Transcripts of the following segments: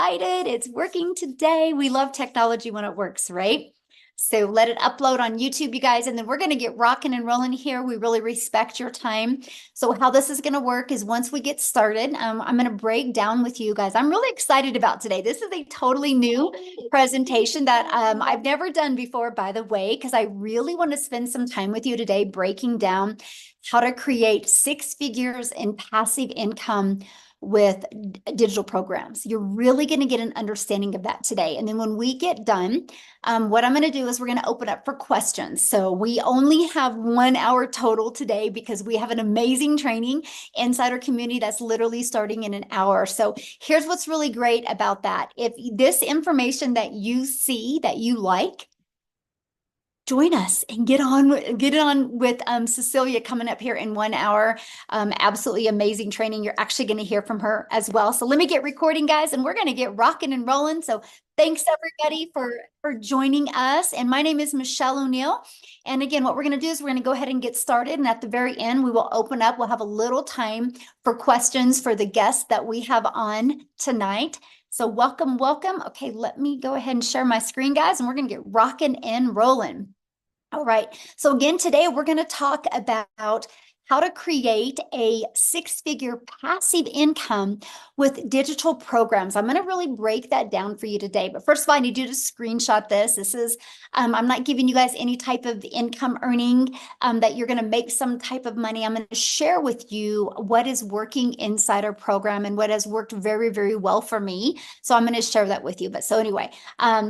excited. It's working today. We love technology when it works, right? So let it upload on YouTube, you guys, and then we're going to get rocking and rolling here. We really respect your time. So how this is going to work is once we get started, I'm going to break down with you guys. I'm really excited about today. This is a totally new presentation that I've never done before, by the way, because I really want to spend some time with you today breaking down how to create 6 figures in passive income with digital programs. You're really going to get an understanding of that today. And then when we get done, what I'm going to do is we're going to open up for questions. So we only have 1 hour total today because we have an amazing training inside our community that's literally starting in an hour. So here's what's really great about that. If this information that you see that you like, join us and get on with Cecilia coming up here in 1 hour. Absolutely amazing training. You're actually going to hear from her as well. So let me get recording, guys, and we're going to get rocking and rolling. So thanks everybody for joining us. And my name is Michelle O'Neill. And again, what we're going to do is we're going to go ahead and get started. And at the very end, we will open up. We'll have a little time for questions for the guests that we have on tonight. So welcome, welcome. Okay, let me go ahead and share my screen, guys, and we're going to get rocking and rolling. All right. So again, today we're going to talk about how to create a 6-figure passive income with digital programs. I'm going to really break that down for you today. But first of all, I need you to screenshot this. This is, I'm not giving you guys any type of income earning that you're going to make some type of money. I'm going to share with you what is working inside our program and what has worked very, very well for me. So I'm going to share that with you. But so anyway,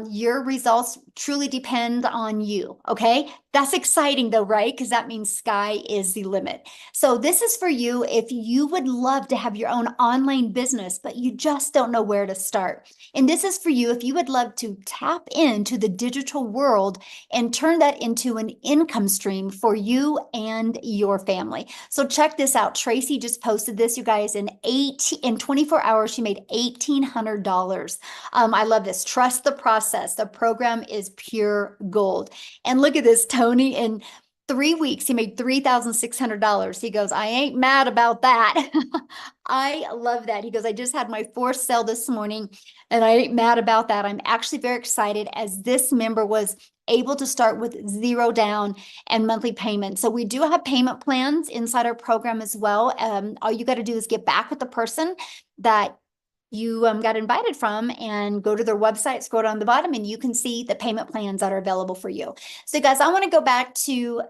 your results truly depend on you. Okay. That's exciting though, right? Because that means sky is the limit. So this is for you if you would love to have your own online business, but you just don't know where to start. And this is for you if you would love to tap into the digital world and turn that into an income stream for you and your family. So check this out. Tracy just posted this, you guys, in 24 hours, she made $1,800. I love this. Trust the process. The program is pure gold. And look at this, Tony, in 3 weeks, he made $3,600. He goes, I ain't mad about that. I love that. He goes, I just had my 4th sale this morning and I ain't mad about that. I'm actually very excited as this member was able to start with 0 down and monthly payment. So we do have payment plans inside our program as well. All you got to do is get back with the person that you got invited from and go to their website, scroll down the bottom, and you can see the payment plans that are available for you. So guys, I want to go back to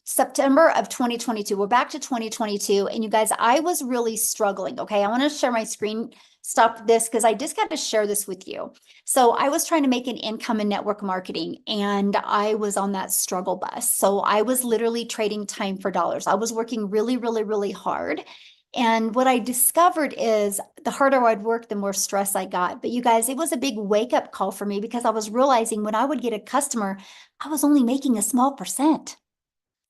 September of 2022. We're back to 2022. And you guys, I was really struggling. Okay. I want to share my screen. Stop this because I just got to share this with you. So I was trying to make an income in network marketing and I was on that struggle bus. So I was literally trading time for dollars. I was working really, really, really hard. And what I discovered is the harder I'd work, the more stress I got. But you guys, it was a big wake-up call for me because I was realizing when I would get a customer, I was only making a small percent.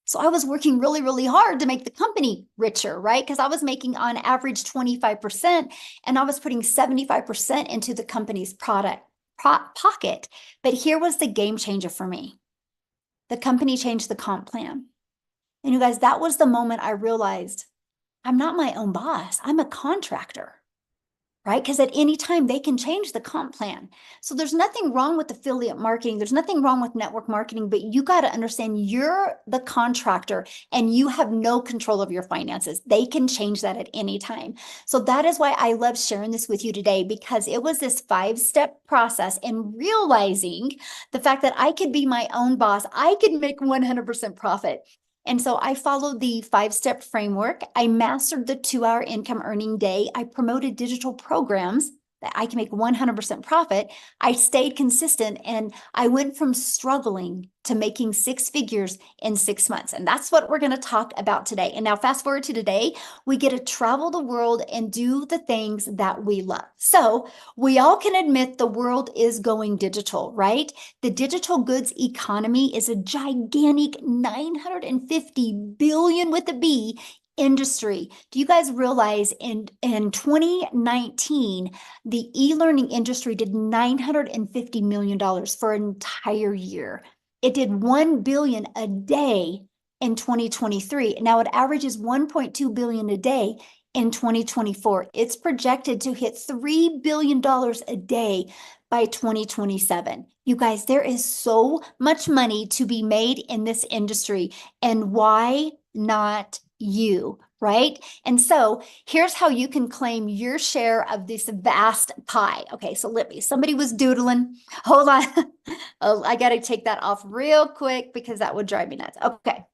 So I was working really, really hard to make the company richer, right? Because I was making on average 25% and I was putting 75% into the company's pocket. But here was the game changer for me. The company changed the comp plan. And you guys, that was the moment I realized I'm not my own boss. I'm a contractor, right? Because at any time they can change the comp plan. So there's nothing wrong with affiliate marketing. There's nothing wrong with network marketing, but you got to understand you're the contractor and you have no control of your finances. They can change that at any time. So that is why I love sharing this with you today, because it was this 5-step process and realizing the fact that I could be my own boss. I could make 100% profit. And so I followed the 5-step framework. I mastered the 2-hour income earning day. I promoted digital programs that I can make 100% profit. I stayed consistent and I went from struggling to making 6 figures in 6 months. And that's what we're going to talk about today. And now fast forward to today, we get to travel the world and do the things that we love. So we all can admit the world is going digital, right? The digital goods economy is a gigantic 950 billion with a B industry. Do you guys realize in 2019, the e-learning industry did $950 million for an entire year. It did $1 billion a day in 2023. Now it averages $1.2 billion a day in 2024. It's projected to hit $3 billion a day by 2027. You guys, there is so much money to be made in this industry, and why not you, right? And so here's how you can claim your share of this vast pie. Okay, so somebody was doodling. Hold on. Oh, I got to take that off real quick because that would drive me nuts. Okay.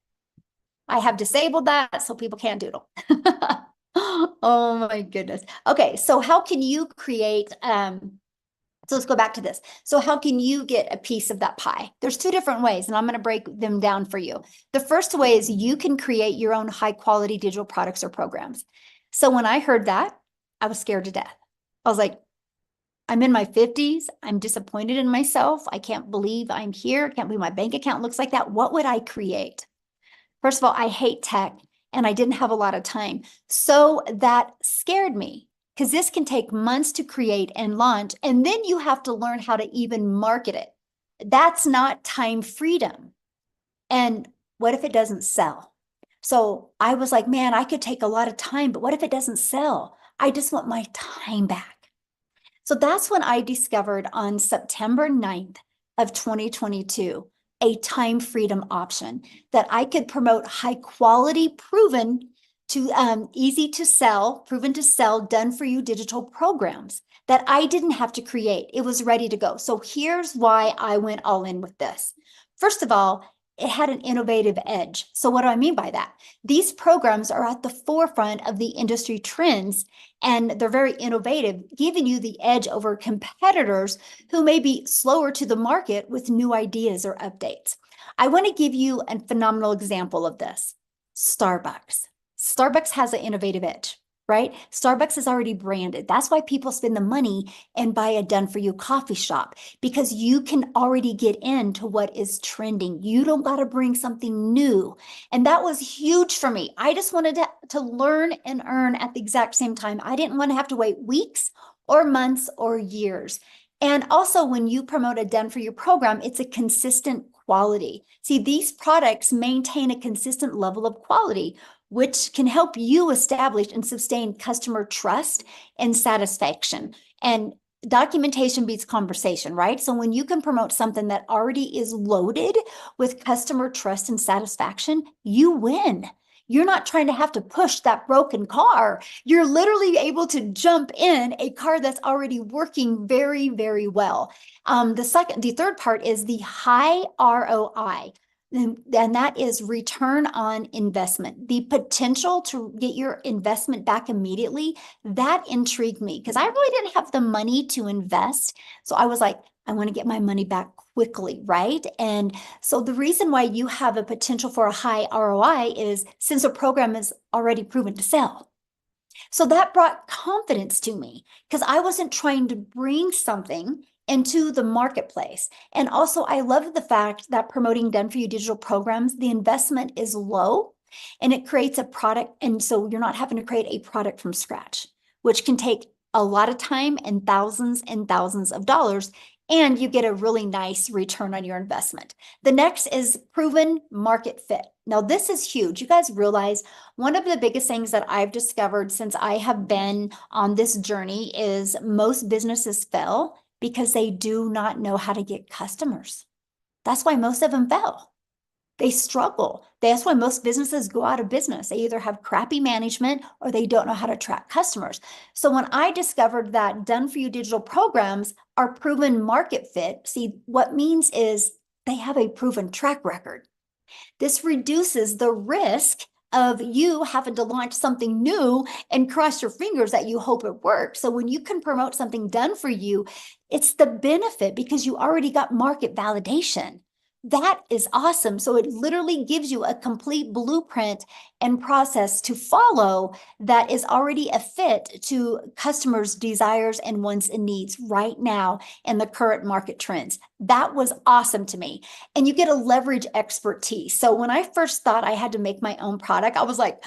I have disabled that so people can't doodle. Oh my goodness. Okay, so how can you create so let's go back to this. So how can you get a piece of that pie? There's two different ways, and I'm going to break them down for you. The first way is you can create your own high quality digital products or programs. So when I heard that, I was scared to death. I was like, I'm in my 50s. I'm disappointed in myself. I can't believe I'm here. I can't believe my bank account looks like that. What would I create? First of all, I hate tech and I didn't have a lot of time. So that scared me because this can take months to create and launch. And then you have to learn how to even market it. That's not time freedom. And what if it doesn't sell? So I was like, man, I could take a lot of time, but what if it doesn't sell? I just want my time back. So that's when I discovered on September 9th of 2022, a time freedom option that I could promote high quality, proven to easy to sell, proven to sell, done for you digital programs that I didn't have to create. It was ready to go. So here's why I went all in with this. First of all, it had an innovative edge. So what do I mean by that? These programs are at the forefront of the industry trends, and they're very innovative, giving you the edge over competitors who may be slower to the market with new ideas or updates. I want to give you a phenomenal example of this. Starbucks. Starbucks has an innovative edge, right? Starbucks is already branded. That's why people spend the money and buy a done-for-you coffee shop, because you can already get into what is trending. You don't got to bring something new. And that was huge for me. I just wanted to learn and earn at the exact same time. I didn't want to have to wait weeks or months or years. And also, when you promote a done-for-you program, it's a consistent quality. See, these products maintain a consistent level of quality, which can help you establish and sustain customer trust and satisfaction. And documentation beats conversation, right? So when you can promote something that already is loaded with customer trust and satisfaction, you win. You're not trying to have to push that broken car. You're literally able to jump in a car that's already working very, very well. The third part is the high ROI. And that is return on investment. The potential to get your investment back immediately, that intrigued me because I really didn't have the money to invest. So I was like, I want to get my money back quickly, right? And so the reason why you have a potential for a high ROI is since a program is already proven to sell. So that brought confidence to me because I wasn't trying to bring something into the marketplace. And also, I love the fact that promoting done for you digital programs, the investment is low and it creates a product. And so you're not having to create a product from scratch, which can take a lot of time and thousands of dollars. And you get a really nice return on your investment. The next is proven market fit. Now, this is huge. You guys realize one of the biggest things that I've discovered since I have been on this journey is most businesses fail because they do not know how to get customers. That's why most of them fail. They struggle. That's why most businesses go out of business. They either have crappy management or they don't know how to attract customers. So when I discovered that done for you digital programs are proven market fit, see, what means is they have a proven track record. This reduces the risk of you having to launch something new and cross your fingers that you hope it works. So when you can promote something done for you, it's the benefit because you already got market validation. That is awesome. So it literally gives you a complete blueprint and process to follow that is already a fit to customers' desires and wants and needs right now in the current market trends. That was awesome to me. And you get a leverage expertise. So when I first thought I had to make my own product, I was like,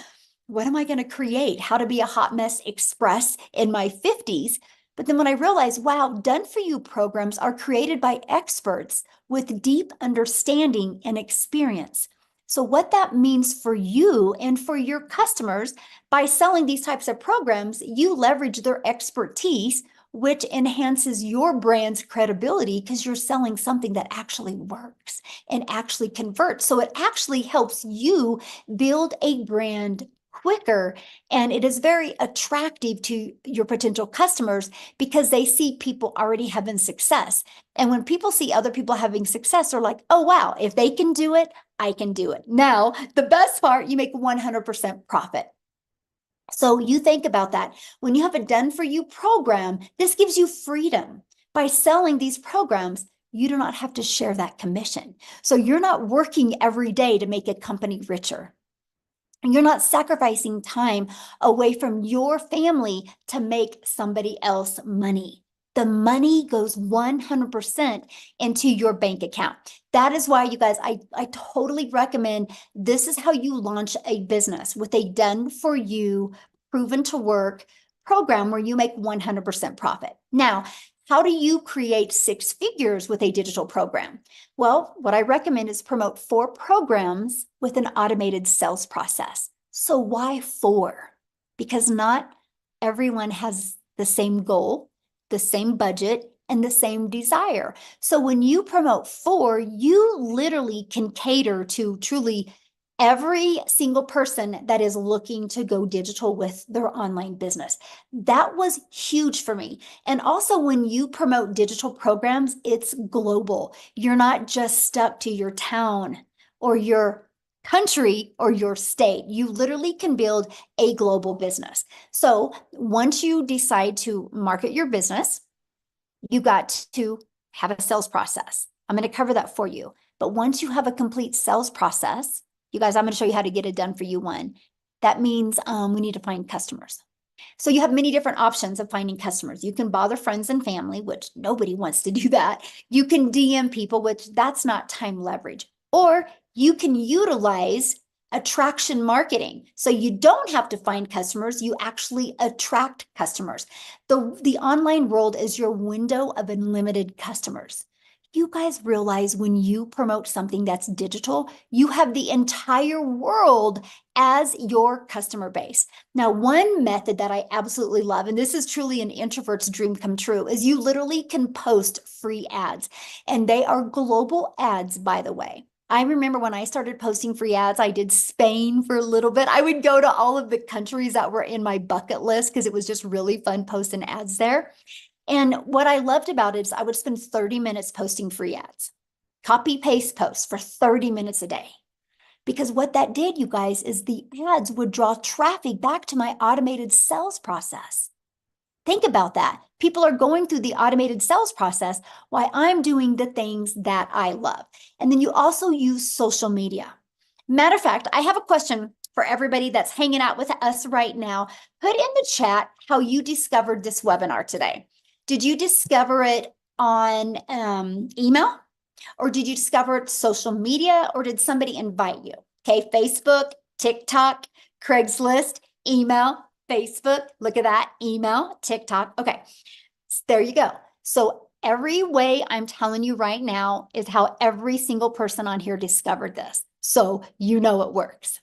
what am I going to create? How to be a hot mess express in my 50s. But then when I realized, wow, done for you programs are created by experts with deep understanding and experience. So what that means for you and for your customers, by selling these types of programs, you leverage their expertise, which enhances your brand's credibility because you're selling something that actually works and actually converts. So it actually helps you build a brand quicker, and it is very attractive to your potential customers because they see people already having success. And when people see other people having success, they're like, oh, wow, if they can do it, I can do it. Now, the best part, you make 100% profit. So you think about that. When you have a done for you program, this gives you freedom. By selling these programs, you do not have to share that commission. So you're not working every day to make a company richer. And you're not sacrificing time away from your family to make somebody else money. The money goes 100% into your bank account. That is why, you guys, I totally recommend this is how you launch a business with a done for you, proven to work program where you make 100% profit. Now, how do you create 6 figures with a digital program? Well, what I recommend is promote 4 programs with an automated sales process. So why 4? Because not everyone has the same goal, the same budget, and the same desire. So when you promote 4, you literally can cater to truly every single person that is looking to go digital with their online business. That was huge for me. And also, when you promote digital programs, it's global. You're not just stuck to your town or your country or your state. You literally can build a global business. So once you decide to market your business, you got to have a sales process. I'm going to cover that for you. But once you have a complete sales process, you guys, I'm going to show you how to get it done for you one. That means we need to find customers. So you have many different options of finding customers. You can bother friends and family, which nobody wants to do that. You can DM people, which that's not time leverage. Or you can utilize attraction marketing. So you don't have to find customers, you actually attract customers. The online world is your window of unlimited customers. You guys realize when you promote something that's digital, you have the entire world as your customer base. Now, one method that I absolutely love, and this is truly an introvert's dream come true, is you literally can post free ads. And they are global ads, by the way. I remember when I started posting free ads, I did Spain for a little bit. I would go to all of the countries that were in my bucket list because it was just really fun posting ads there. And what I loved about it is I would spend 30 minutes posting free ads, copy paste posts for 30 minutes a day. Because what that did, you guys, is the ads would draw traffic back to my automated sales process. Think about that. People are going through the automated sales process while I'm doing the things that I love. And then you also use social media. Matter of fact, I have a question for everybody that's hanging out with us right now. Put in the chat how you discovered this webinar today. Did you discover it on email? Or did you discover it social media? Or did somebody invite you? Okay, Facebook, TikTok, Craigslist, email, Facebook. Look at that, email, TikTok. Okay, there you go. So every way I'm telling you right now is how every single person on here discovered this. So you know it works,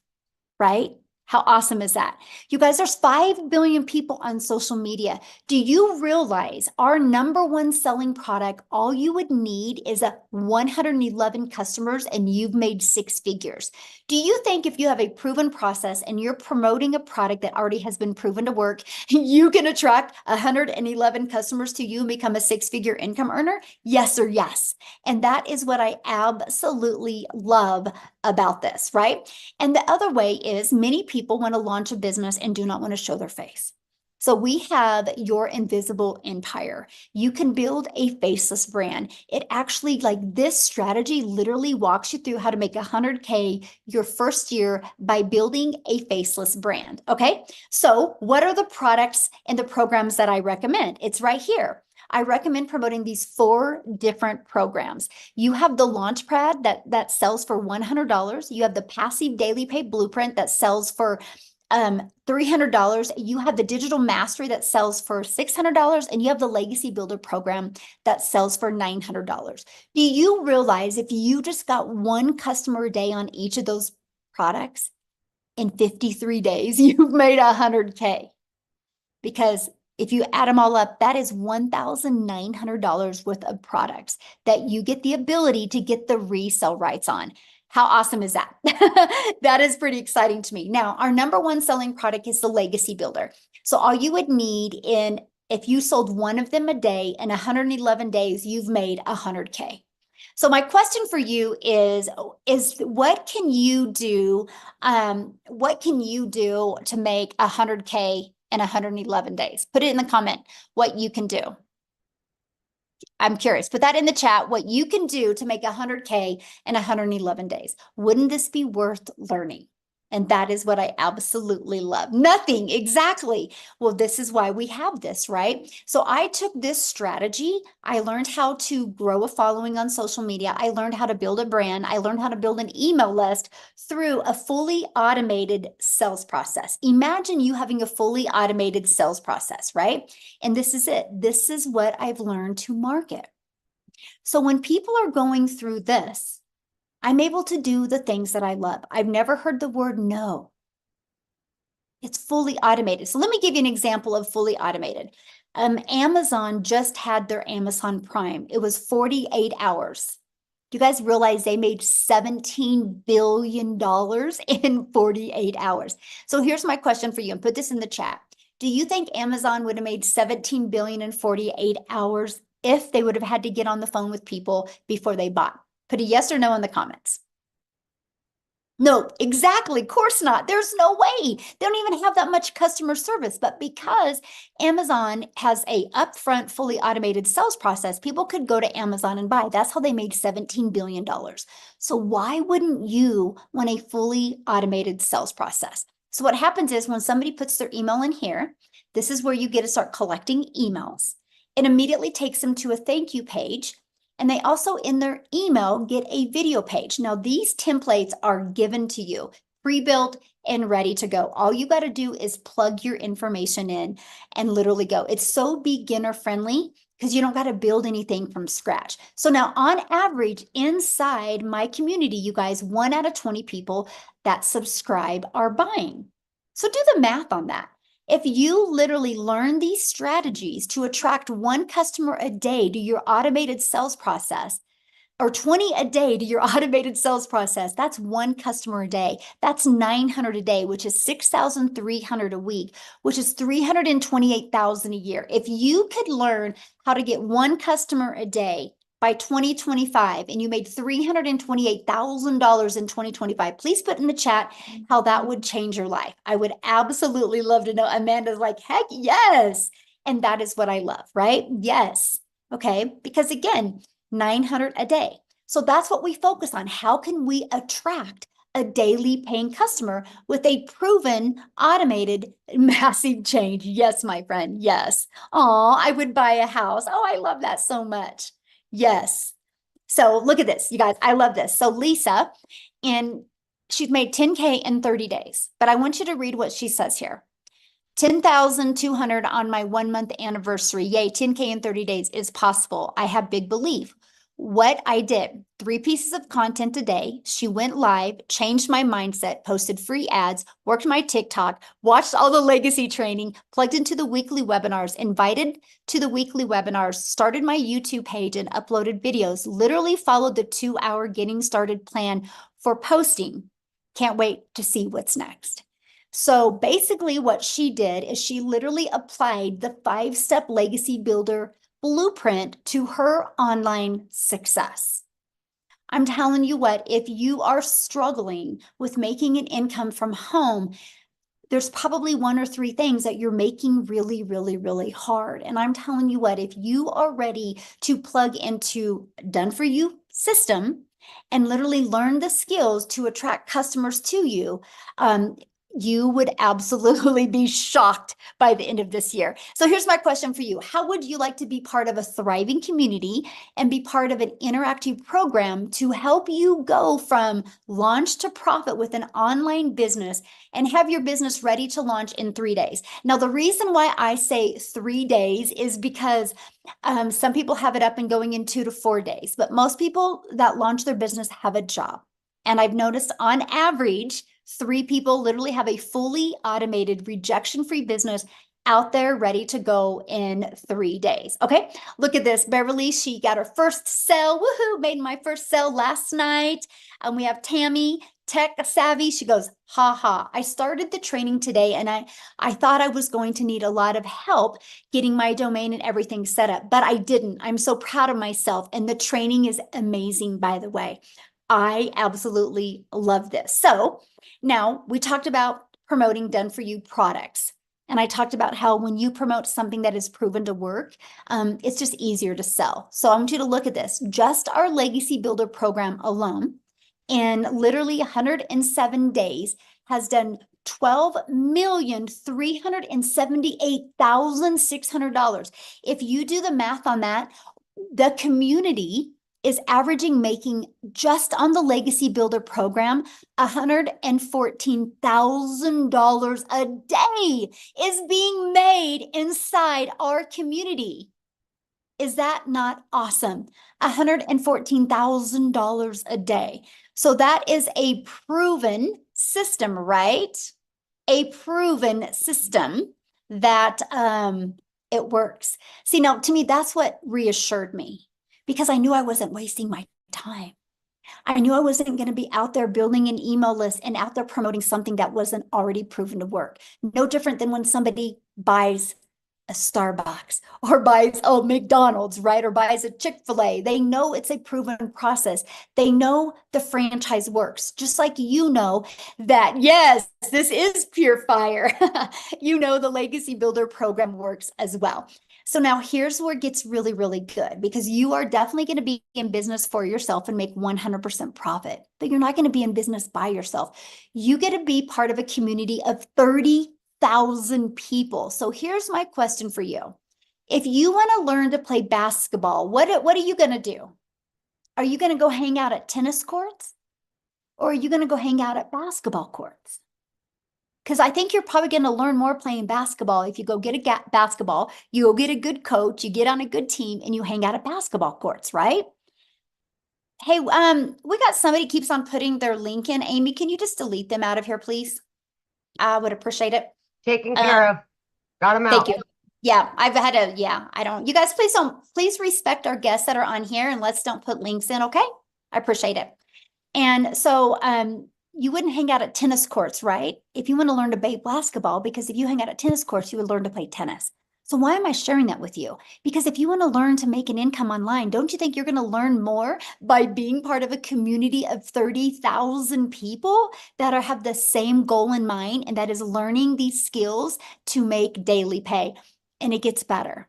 right? How awesome is that? You guys, there's 5 billion people on social media. Do you realize our #1 selling product, all you would need is 111 customers and you've made 6 figures. Do you think if you have a proven process and you're promoting a product that already has been proven to work, you can attract 111 customers to you and become a 6-figure income earner? Yes or yes. And that is what I absolutely love about this, right? And the other way is many people want to launch a business and do not want to show their face. So we have your invisible empire. You can build a faceless brand. It actually, like this strategy literally walks you through how to make 100K your first year by building a faceless brand. Okay. So what are the products and the programs that I recommend? It's right here. I recommend promoting these 4 different programs. You have the Launchpad that sells for $100. You have the Passive Daily Pay Blueprint that sells for $300, you have the digital mastery that sells for $600, and you have the legacy builder program that sells for $900. Do you realize if you just got one customer a day on each of those products, in 53 days, you've made $100K? Because if you add them all up, that is $1,900 worth of products that you get the ability to get the resale rights on. How awesome is that? That is pretty exciting to me. Now, our number one selling product is the Legacy Builder. So all you would need if you sold one of them a day in 111 days, you've made $100K. So my question for you is what can you do? What can you do to make $100K in 111 days? Put it in the comment what you can do. I'm curious. Put that in the chat, what you can do to make 100K in 111 days. Wouldn't this be worth learning? And that is what I absolutely love. Nothing, exactly. Well, this is why we have this, right? So I took this strategy. I learned how to grow a following on social media. I learned how to build a brand. I learned how to build an email list through a fully automated sales process. Imagine you having a fully automated sales process, right? And this is it. This is what I've learned to market. So when people are going through this, I'm able to do the things that I love. I've never heard the word no. It's fully automated. So let me give you an example of fully automated. Amazon just had their Amazon Prime. It was 48 hours. Do you guys realize they made $17 billion in 48 hours? So here's my question for you, and put this in the chat. Do you think Amazon would have made $17 billion in 48 hours if they would have had to get on the phone with people before they bought? Put a yes or no in the comments. No, exactly. Of course not. There's no way. They don't even have that much customer service. But because Amazon has a upfront, fully automated sales process, people could go to Amazon and buy. That's how they made $17 billion. So why wouldn't you want a fully automated sales process? So what happens is when somebody puts their email in here, this is where you get to start collecting emails. It immediately takes them to a thank you page. And they also in their email get a video page. Now these templates are given to you, pre-built and ready to go. All you got to do is plug your information in and literally go. It's so beginner friendly because you don't got to build anything from scratch. So now on average inside my community, you guys, 1 out of 20 people that subscribe are buying. So do the math on that. If you literally learn these strategies to attract one customer a day to your automated sales process, or 20 a day to your automated sales process, that's one customer a day. That's 900 a day, which is 6,300 a week, which is 328,000 a year. If you could learn how to get one customer a day by 2025 and you made $328,000 in 2025, please put in the chat how that would change your life. I would absolutely love to know. Amanda's like, heck yes. And that is what I love, right? Yes. Okay. Because again, 900 a day. So that's what we focus on. How can we attract a daily paying customer with a proven automated massive change? Yes, my friend. Yes. Oh, I would buy a house. Oh, I love that so much. Yes. So look at this, you guys. I love this. So Lisa, and she's made 10K in 30 days, but I want you to read what she says here. 10,200 on my 1 month anniversary. Yay, 10K in 30 days is possible. I have big belief. What I did, 3 pieces of content a day. She went live, changed my mindset, posted free ads, worked my TikTok, watched all the legacy training, plugged into the weekly webinars, invited to the weekly webinars, started my YouTube page and uploaded videos, literally followed the 2-hour getting started plan for posting. Can't wait to see what's next. So basically what she did is she literally applied the 5-step legacy builder blueprint to her online success. I'm telling you what, if you are struggling with making an income from home, there's probably 1 or 3 things that you're making really, really, really hard. And I'm telling you what, if you are ready to plug into done for you system and literally learn the skills to attract customers to you, You would absolutely be shocked by the end of this year. So here's my question for you. How would you like to be part of a thriving community and be part of an interactive program to help you go from launch to profit with an online business and have your business ready to launch in 3 days? Now, the reason why I say 3 days is because some people have it up and going in 2 to 4 days, but most people that launch their business have a job. And I've noticed on average, 3 people literally have a fully automated rejection-free business out there ready to go in 3 days. Okay, look at this. Beverly, she got her first sale. Woohoo, made my first sale last night. And we have Tammy, tech savvy. She goes, ha ha. I started the training today and I thought I was going to need a lot of help getting my domain and everything set up, but I didn't. I'm so proud of myself. And the training is amazing, by the way. I absolutely love this. So now we talked about promoting done for you products. And I talked about how when you promote something that is proven to work, it's just easier to sell. So I want you to look at this. Just our Legacy Builder program alone, in literally 107 days, has done $12,378,600. If you do the math on that, the community is averaging making just on the Legacy Builder program $114,000 a day is being made inside our community. Is that not awesome? $114,000 a day. So that is a proven system, right? A proven system that it works. See, now to me, that's what reassured me, because I knew I wasn't wasting my time. I knew I wasn't going to be out there building an email list and out there promoting something that wasn't already proven to work. No different than when somebody buys a Starbucks or buys a McDonald's, right? Or buys a Chick-fil-A. They know it's a proven process. They know the franchise works, just like you know that, yes, this is pure fire. You know the Legacy Builder program works as well. So now here's where it gets really, really good, because you are definitely going to be in business for yourself and make 100% profit, but you're not going to be in business by yourself. You get to be part of a community of 30,000 people. So here's my question for you. If you want to learn to play basketball, what are you going to do? Are you going to go hang out at tennis courts, or are you going to go hang out at basketball courts? Because I think you're probably going to learn more playing basketball if you go get a basketball, you go get a good coach, you get on a good team, and you hang out at basketball courts, right? Hey, we got somebody keeps on putting their link in. Amy, can you just delete them out of here, please? I would appreciate it. Taken care of. Got them out. Thank you. Yeah, I've had a, I don't, you guys, please respect our guests that are on here, and let's don't put links in, okay? I appreciate it. And so, you wouldn't hang out at tennis courts, right? If you want to learn to play basketball, because if you hang out at tennis courts, you would learn to play tennis. So why am I sharing that with you? Because if you want to learn to make an income online, don't you think you're going to learn more by being part of a community of 30,000 people that have the same goal in mind, and that is learning these skills to make daily pay? And it gets better,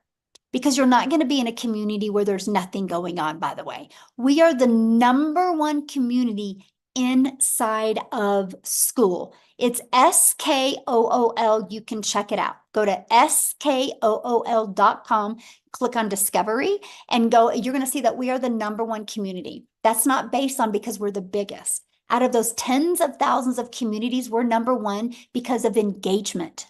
because you're not going to be in a community where there's nothing going on, by the way. We are the #1 community inside of school. It's SKOOL. You can check it out. Go to SKOOL.com, click on Discovery, and go. You're going to see that we are the #1 community. That's not based on because we're the biggest. Out of those tens of thousands of communities, we're #1 because of engagement.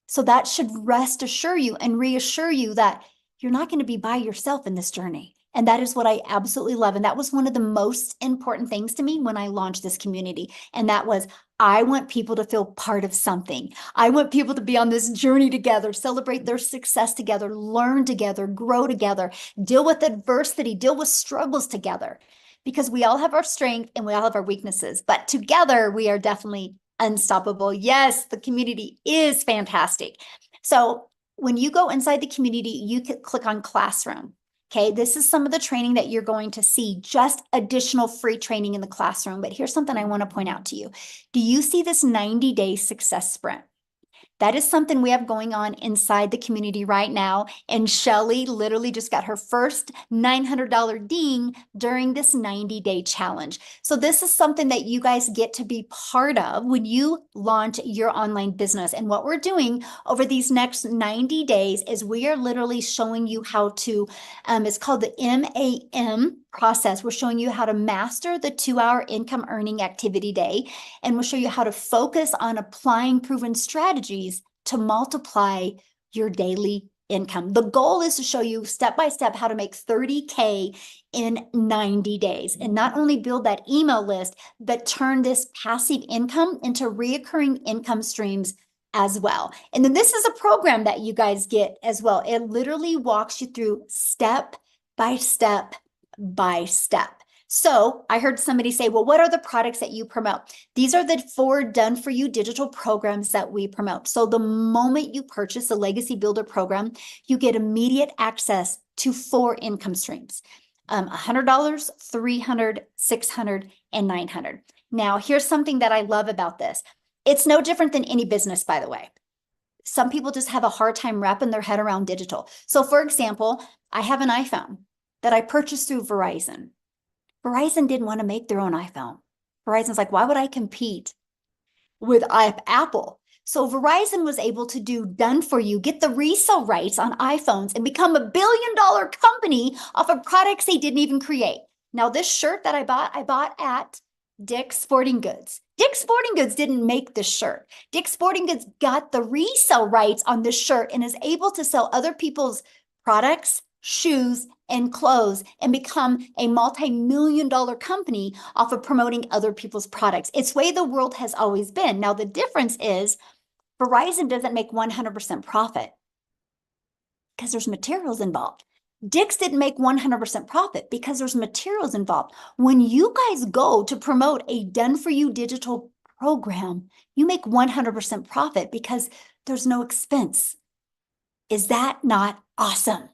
So that should rest assure you and reassure you that you're not going to be by yourself in this journey. And that is what I absolutely love. And that was one of the most important things to me when I launched this community. And that was, I want people to feel part of something. I want people to be on this journey together, celebrate their success together, learn together, grow together, deal with adversity, deal with struggles together. Because we all have our strength and we all have our weaknesses, but together we are definitely unstoppable. Yes, the community is fantastic. So when you go inside the community, you can click on Classroom. Okay, this is some of the training that you're going to see, just additional free training in the classroom. But here's something I want to point out to you. Do you see this 90-day success sprint? That is something we have going on inside the community right now. And Shelly literally just got her first $900 ding during this 90-day challenge. So this is something that you guys get to be part of when you launch your online business. And what we're doing over these next 90 days is we are literally showing you how to, it's called the MAM process. We're showing you how to master the 2-hour income earning activity day. And we'll show you how to focus on applying proven strategies to multiply your daily income. The goal is to show you step by step how to make 30K in 90 days and not only build that email list, but turn this passive income into reoccurring income streams as well. And then this is a program that you guys get as well. It literally walks you through step by step by step. So I heard somebody say, well, what are the products that you promote? These are the 4 done-for-you digital programs that we promote. So the moment you purchase a Legacy Builder program, you get immediate access to 4 income streams, $100, $300, $600, and $900. Now, here's something that I love about this. It's no different than any business, by the way. Some people just have a hard time wrapping their head around digital. So for example, I have an iPhone that I purchased through Verizon. Verizon didn't want to make their own iPhone. Verizon's like, why would I compete with Apple? So Verizon was able to do done for you, get the resale rights on iPhones and become a $1 billion company off of products they didn't even create. Now, this shirt that I bought at Dick's Sporting Goods. Dick's Sporting Goods didn't make this shirt. Dick's Sporting Goods got the resale rights on this shirt and is able to sell other people's products, shoes, and clothes and become a multi-million-dollar company off of promoting other people's products. It's the way the world has always been. Now, the difference is Verizon doesn't make 100% profit because there's materials involved. Dick's didn't make 100% profit because there's materials involved. When you guys go to promote a done-for-you digital program, you make 100% profit because there's no expense. Is that not awesome?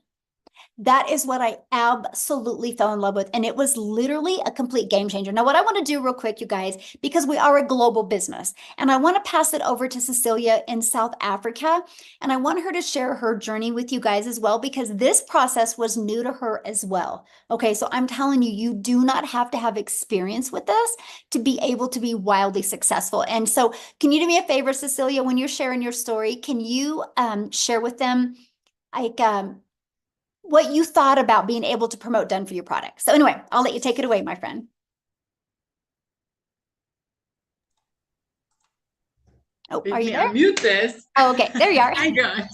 That is what I absolutely fell in love with. And it was literally a complete game changer. Now, what I want to do real quick, you guys, because we are a global business, and I want to pass it over to Cecilia in South Africa. And I want her to share her journey with you guys as well, because this process was new to her as well. Okay, so I'm telling you, you do not have to have experience with this to be able to be wildly successful. And so can you do me a favor, Cecilia, when you're sharing your story, can you share with them like what you thought about being able to promote done for your product? So anyway, I'll let you take it away, my friend. Oh, Let are you me there? unmute this. Oh, okay, there you are. Hi guys,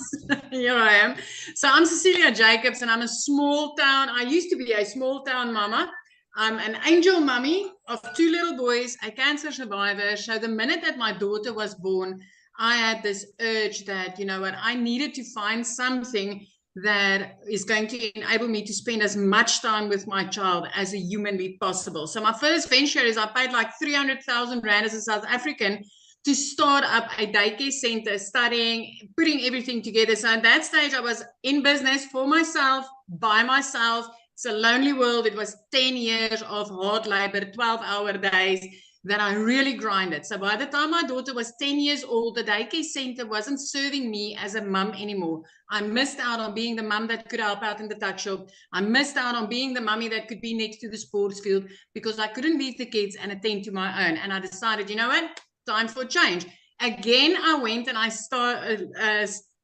here I am. So I'm Cecilia Jacobs and I'm a small town, I used to be a small town mama. I'm an angel mummy of 2 little boys, a cancer survivor. So the minute that my daughter was born, I had this urge that, you know what, I needed to find something that is going to enable me to spend as much time with my child as a humanly possible. So my first venture is I paid like 300,000 Rand as a South African to start up a daycare center, studying, putting everything together. So at that stage, I was in business for myself, by myself. It's a lonely world. It was 10 years of hard labor, 12-hour days that I really grinded. So by the time my daughter was 10 years old, the daycare center wasn't serving me as a mum anymore. I missed out on being the mum that could help out in the tuck shop. I missed out on being the mummy that could be next to the sports field because I couldn't leave the kids and attend to my own. And I decided, you know what? Time for change. Again, I went and I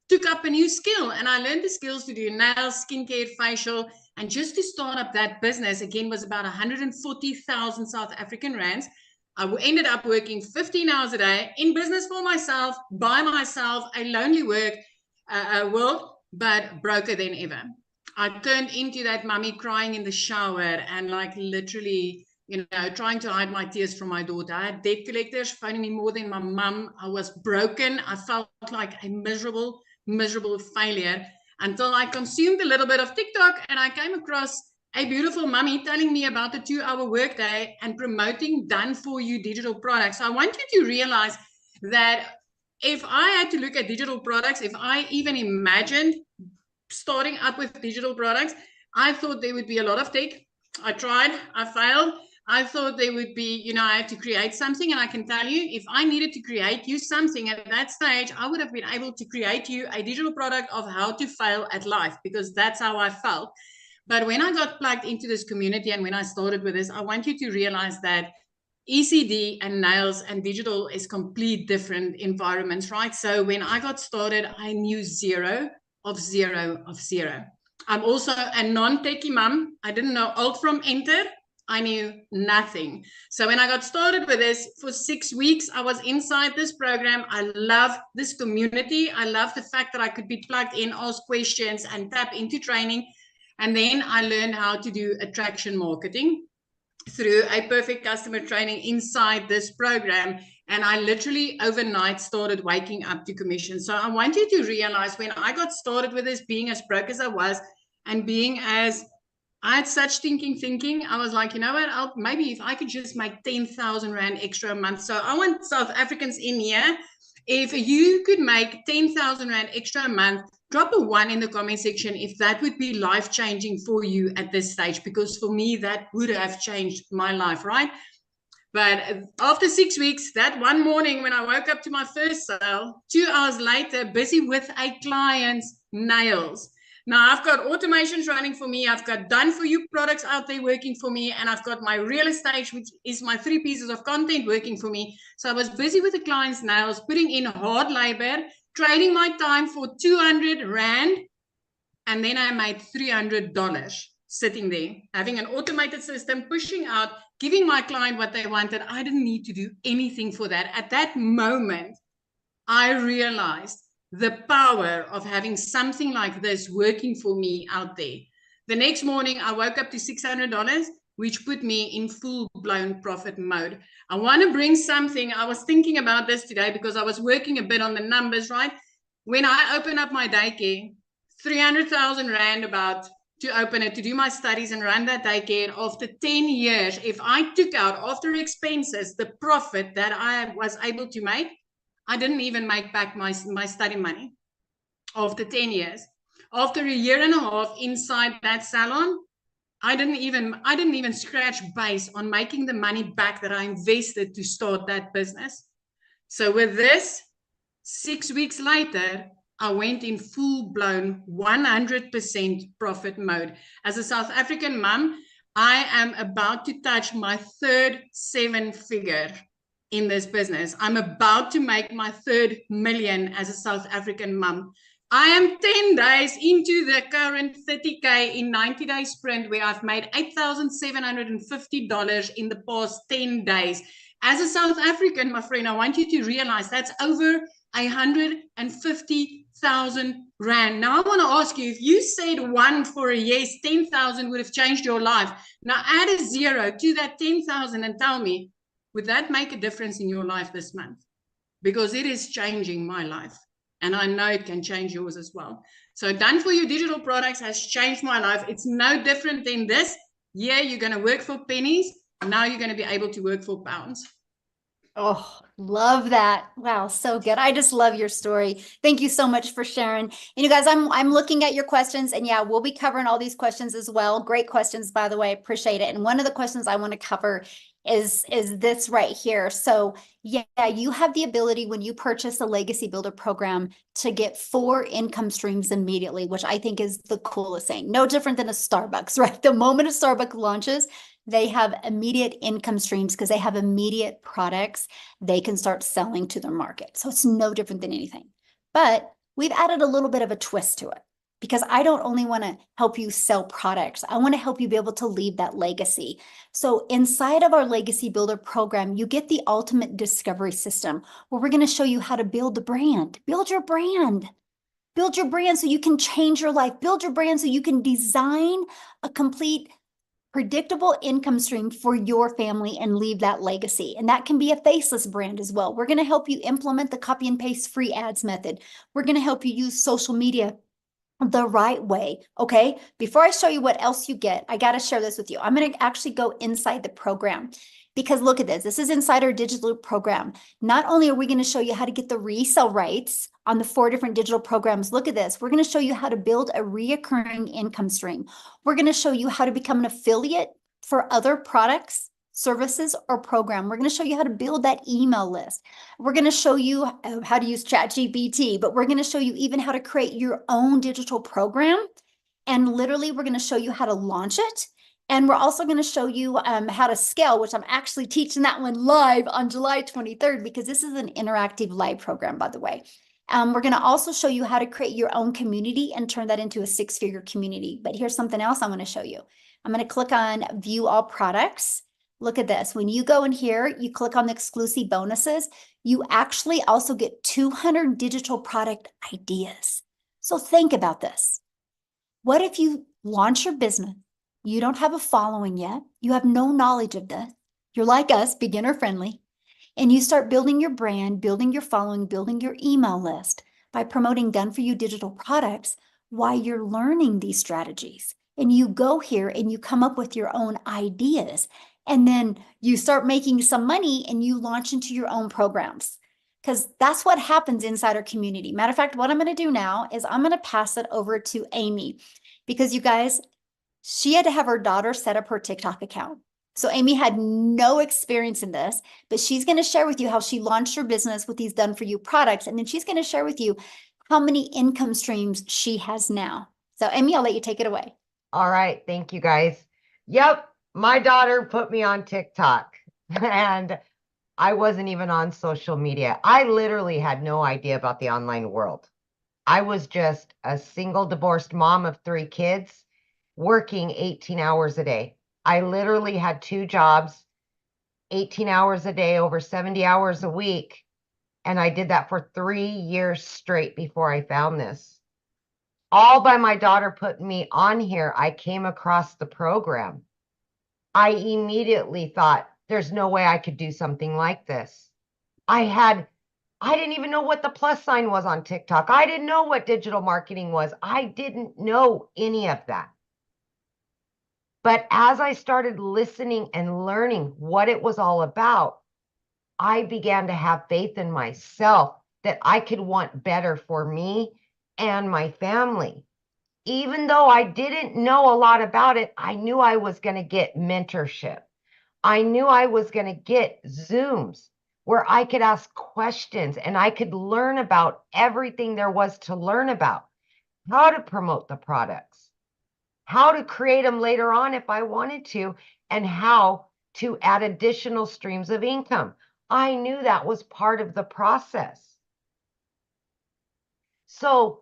took up a new skill and I learned the skills to do nails, skincare, facial, and just to start up that business again was about 140,000 South African rands. I ended up working 15 hours a day in business for myself, by myself, a lonely world, but broker than ever. I turned into that mummy crying in the shower and like literally, you know, trying to hide my tears from my daughter. I had debt collectors phoning me more than my mum. I was broken. I felt like a miserable failure until I consumed a little bit of TikTok and I came across a beautiful mummy telling me about the 2-hour workday and promoting done-for-you digital products. So I want you to realize that if I had to look at digital products, if I even imagined starting up with digital products, I thought there would be a lot of tech. I tried, I failed. I thought there would be, you know, I had to create something. And I can tell you, if I needed to create you something at that stage, I would have been able to create you a digital product of how to fail at life, because that's how I felt. But when I got plugged into this community and when I started with this, I want you to realize that ECD and nails and digital is complete different environments, right? So when I got started, I knew zero of zero of zero. I'm also a non-techie mom. I didn't know alt from enter. I knew nothing. So when I got started with this, for 6 weeks, I was inside this program. I love this community. I love the fact that I could be plugged in, ask questions, and tap into training. And then I learned how to do attraction marketing through a perfect customer training inside this program. And I literally overnight started waking up to commission. So I want you to realize, when I got started with this, being as broke as I was, and being as, I had such thinking, I was like, you know what, maybe if I could just make 10,000 Rand extra a month. So I want South Africans in here. If you could make 10,000 Rand extra a month, drop a 1 in the comment section if that would be life-changing for you at this stage, because for me, that would have changed my life, right? But after 6 weeks, that one morning when I woke up to my first sale, 2 hours later, busy with a client's nails. Now, I've got automations running for me. I've got done-for-you products out there working for me. And I've got my real estate, which is my 3 pieces of content, working for me. So I was busy with the client's nails, putting in hard labor, trading my time for 200 Rand. And then I made $300 sitting there, having an automated system, pushing out, giving my client what they wanted. I didn't need to do anything for that. At that moment, I realized the power of having something like this working for me out there. The next morning, I woke up to $600, which put me in full-blown profit mode. I want to bring something. I was thinking about this today because I was working a bit on the numbers, right? When I open up my daycare, 300,000 Rand about to open it, to do my studies and run that daycare. After 10 years, if I took out after expenses the profit that I was able to make, I didn't even make back my study money after 10 years. After a year and a half inside that salon, I didn't even scratch base on making the money back that I invested to start that business. So with this, 6 weeks later, I went in full-blown 100% profit mode. As a South African mom, I am about to touch my third 7-figure in this business. I'm about to make my third million as a South African mom. I am 10 days into the current 30K in 90-day sprint, where I've made $8,750 in the past 10 days. As a South African, my friend, I want you to realize that's over 150,000 Rand. Now I want to ask you, if you said 1 for a yes, 10,000 would have changed your life. Now add a 0 to that 10,000 and tell me, would that make a difference in your life this month? Because it is changing my life. And I know it can change yours as well. So Done For You digital products has changed my life. It's no different than this. Yeah, you're going to work for pennies. Now you're going to be able to work for pounds. Oh, love that. Wow, so good. I just love your story. Thank you so much for sharing. And you guys, I'm looking at your questions, and yeah, we'll be covering all these questions as well. Great questions, by the way. Appreciate it. And one of the questions I want to cover is this right here. So yeah, you have the ability when you purchase a Legacy Builder program to get 4 income streams immediately, which I think is the coolest thing. No different than a Starbucks, right? The moment a Starbucks launches, they have immediate income streams because they have immediate products they can start selling to their market. So it's no different than anything. But we've added a little bit of a twist to it, because I don't only want to help you sell products. I want to help you be able to leave that legacy. So inside of our Legacy Builder program, you get the ultimate discovery system, where we're going to show you how to build the brand, build your brand. Build your brand so you can change your life. Build your brand so you can design a complete predictable income stream for your family and leave that legacy. And that can be a faceless brand as well. We're going to help you implement the copy and paste free ads method. We're going to help you use social media the right way. Okay. Before I show you what else you get, I got to share this with you. I'm going to actually go inside the program, because look at this. This is inside our digital program. Not only are we going to show you how to get the resale rights on the 4 different digital programs, look at this. We're going to show you how to build a reoccurring income stream. We're going to show you how to become an affiliate for other products services, or program. We're going to show you how to build that email list. We're going to show you how to use ChatGPT, but we're going to show you even how to create your own digital program. And literally, we're going to show you how to launch it. And we're also going to show you how to scale, which I'm actually teaching that one live on July 23rd, because this is an interactive live program, by the way. We're going to also show you how to create your own community and turn that into a 6-figure community. But here's something else I'm going to show you. I'm going to click on View All Products. Look at this. When you go in here, you click on the exclusive bonuses, you actually also get 200 digital product ideas. So think about this. What if you launch your business? You don't have a following yet. You have no knowledge of this. You're like us, beginner friendly. And you start building your brand, building your following, building your email list by promoting done-for-you digital products while you're learning these strategies. And you go here and you come up with your own ideas. And then you start making some money and you launch into your own programs. Because that's what happens inside our community. Matter of fact, what I'm going to do now is I'm going to pass it over to Amy. Because you guys, she had to have her daughter set up her TikTok account. So Amy had no experience in this, but she's going to share with you how she launched her business with these done-for-you products. And then she's going to share with you how many income streams she has now. So Amy, I'll let you take it away. All right. Thank you, guys. Yep. My daughter put me on TikTok and I wasn't even on social media. I literally had no idea about the online world. I was just a single divorced mom of 3 kids working 18 hours a day. I literally had 2 jobs, 18 hours a day, over 70 hours a week. And I did that for 3 years straight before I found this. All by my daughter putting me on here, I came across the program. I immediately thought, there's no way I could do something like this. I didn't even know what the plus sign was on TikTok. I didn't know what digital marketing was. I didn't know any of that. But as I started listening and learning what it was all about, I began to have faith in myself that I could want better for me and my family. Even though I didn't know a lot about it, I knew I was going to get mentorship. I knew I was going to get Zooms where I could ask questions and I could learn about everything there was to learn about. How to promote the products, how to create them later on if I wanted to, and how to add additional streams of income. I knew that was part of the process. So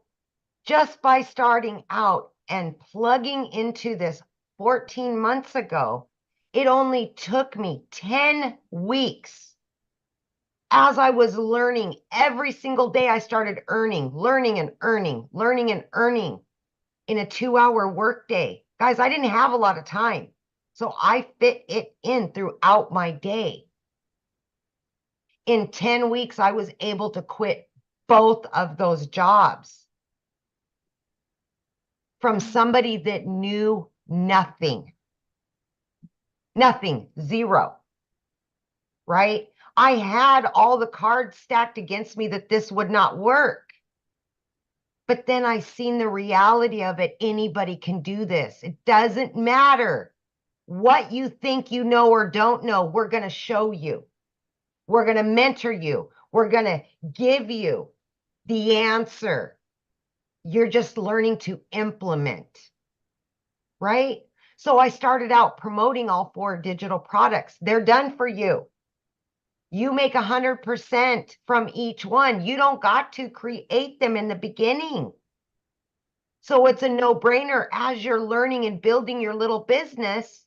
just by starting out and plugging into this 14 months ago, it only took me 10 weeks. As I was learning every single day, I started learning and earning in a 2-hour workday. Guys, I didn't have a lot of time, so I fit it in throughout my day. In 10 weeks, I was able to quit both of those jobs from somebody that knew nothing. Nothing, zero, right? I had all the cards stacked against me that this would not work. But then I seen the reality of it. Anybody can do this. It doesn't matter what you think you know or don't know. We're going to show you. We're going to mentor you. We're going to give you the answer. You're just learning to implement, right? So I started out promoting all 4 digital products. They're done for you. You make 100% from each one. You don't got to create them in the beginning. So it's a no-brainer. As you're learning and building your little business,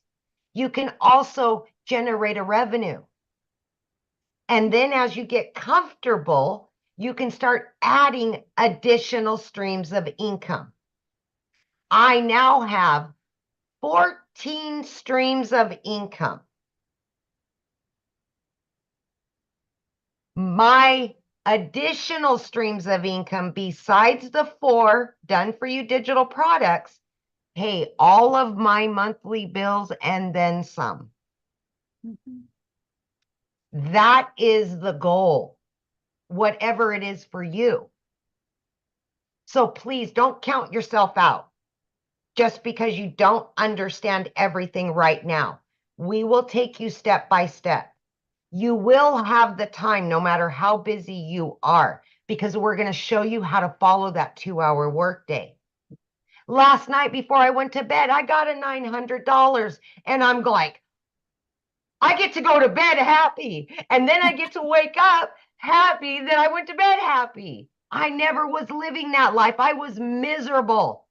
you can also generate a revenue. And then as you get comfortable, you can start adding additional streams of income. I now have 14 streams of income. My additional streams of income besides the 4 done-for-you digital products pay all of my monthly bills and then some. That is the goal, whatever it is for you. So please don't count yourself out just because you don't understand everything right now. We will take you step by step. You will have the time no matter how busy you are, because we're going to show you how to follow that 2-hour workday. Last night before I went to bed, I got a $900 and I'm like, I get to go to bed happy. And then I get to wake up happy that I went to bed happy. I never was living that life. I was miserable.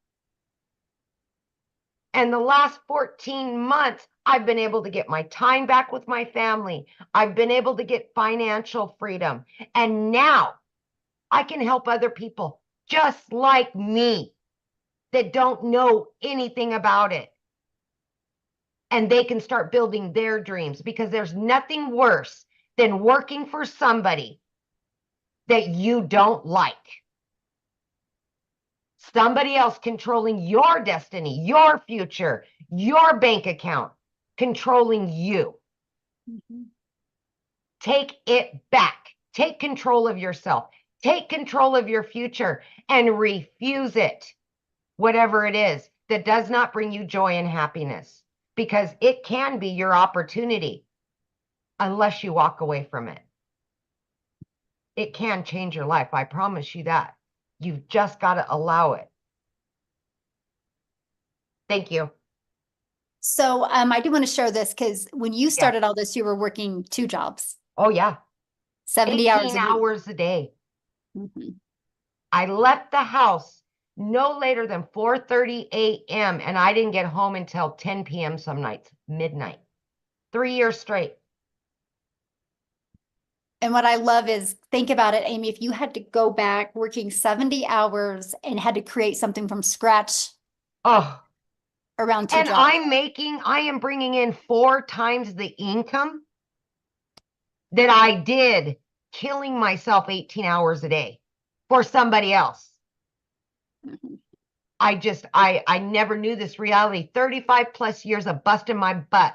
And the last 14 months, I've been able to get my time back with my family. I've been able to get financial freedom. And now I can help other people just like me that don't know anything about it. And they can start building their dreams, because there's nothing worse than working for somebody that you don't like. Somebody else controlling your destiny, your future, your bank account, controlling you. Mm-hmm. Take it back. Take control of yourself. Take control of your future and refuse it, whatever it is that does not bring you joy and happiness, because it can be your opportunity unless you walk away from it. It can change your life. I promise you that. You've just got to allow it. Thank you. So I do want to share this, because when you started all this, you were working 2 jobs. Oh, yeah. 70 hours 18 a week. hours a day. Mm-hmm. I left the house no later than 4:30 a.m. and I didn't get home until 10 p.m. some nights, midnight. 3 years straight. And what I love is, think about it, Amy, if you had to go back working 70 hours and had to create something from scratch Oh, around 2 and jobs. I am bringing in 4 times the income that I did killing myself 18 hours a day for somebody else. Mm-hmm. I never knew this reality. 35 plus years of busting my butt,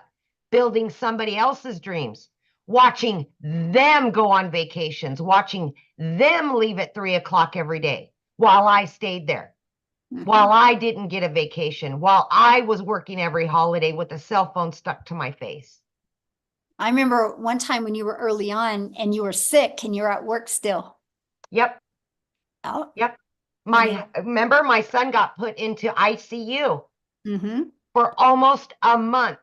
building somebody else's dreams, watching them go on vacations, watching them leave at 3 o'clock every day while I stayed there, Mm-hmm. while I didn't get a vacation, while I was working every holiday with a cell phone stuck to my face. I remember one time when you were early on and you were sick and you were at work still. Yep. Oh. Yep. Remember, my son got put into ICU Mm-hmm. for almost a month.